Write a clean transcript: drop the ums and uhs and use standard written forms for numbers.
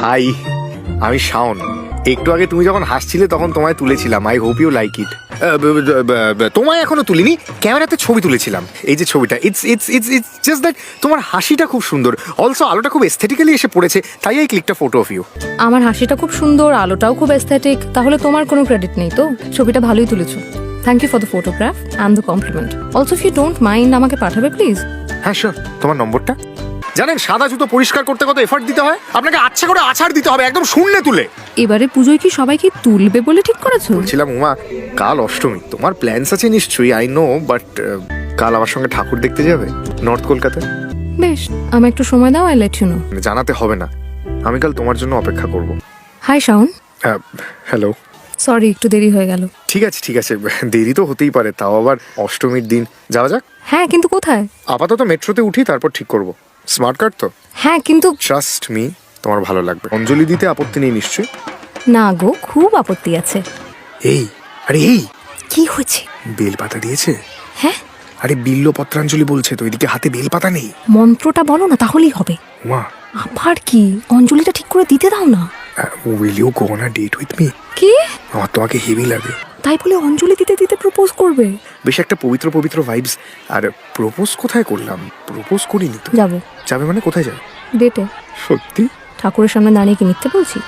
High, আমি শাওন। একটু আগে তুমি যখন হাসছিলে তখন তোমায় তুলেছিলাম। I hope you like it. তোমায় এখনো তুলিনি, ক্যামেরাতে ছবি তুলেছিলাম। এই যে ছবিটা, it's it's it's it's just that তোমার হাসিটা খুব সুন্দর। অলসো আলোটা খুব এস্থেটিক্যালি এসে পড়েছে, তাই এই ক্লিকটা ফটো অফ ইউ। আমার হাসিটা খুব সুন্দর, আলোটাও খুব এস্থেটিক, তাহলে তোমার কোনো ক্রেডিট নেই তো? ছবিটা ভালোই তুলেছো। Thank you for the photograph and the compliment. Also if you don't mind আমাকে পাঠাবে প্লিজ। হ্যাঁ শিওর। তোমার নম্বরটা? জানেন সাদা জুতো পরিষ্কার করতে কত এফর্ট দিতে হয়? আপনাকে আচ্ছা করে আছাড় দিতে হবে একদম শূন্যে তুলে। এবারে পুজোয় কি সবাই কি তুলবে বলে ঠিক করেছো? বলছিলাম উমা, কাল অষ্টমী, তোমার প্ল্যানস আছে নিশ্চয়ই, আই নো, বাট কাল আমার সঙ্গে ঠাকুর দেখতে যাবে নর্থ কলকাতায়। বেশ, আমি একটু সময় দাও, আই লেট ইউ নো। জানাতে হবে না, আমি কাল তোমার জন্য অপেক্ষা করব। হাই শাওন। হ্যালো। সরি, একটু দেরি হয়ে গেল। ঠিক আছে ঠিক আছে, দেরি তো হতেই পারে, তাও আবার অষ্টমীর দিন। যাওয়া যাক। হ্যাঁ, কিন্তু কোথায়? আপাতত মেট্রোতে উঠি, তারপর ঠিক করব। স্মার্ট কার্ড তো? হ্যাঁ, কিন্তু ট্রাস্ট মি, তোমার ভালো লাগবে। অঞ্জলি দিতে আপত্তি নেই নিশ্চয়ই? না গো, খুব আপত্তি আছে। এই, আরে এই, কি হয়েছে? বেলপাতা দিয়েছে? হ্যাঁ, আরে বিল্ল পত্রাঞ্জলি বলছে তো, এদিকে হাতে বেলপাতা নেই। মন্ত্রটা বলো না, তাহলেই হবে। মা, আবার কি? অঞ্জলিটা ঠিক করে দিতে দাও না। Will you go on a date with me? কি? আমার তোমাকে হেভি লাগে। তাই বলে অঞ্জলি দিতে দিতে প্রপোজ করবে? বেশ একটা পবিত্র পবিত্র ভাইবস। আর প্রপোজ কোথায় করলাম? প্রপোজ করিনি তো। যাবো। যাবে মানে কোথায় যাবে? ডেটে। সত্যি? ঠাকুরের সামনে দাঁড়িয়ে কি মিথ্যে বলছি?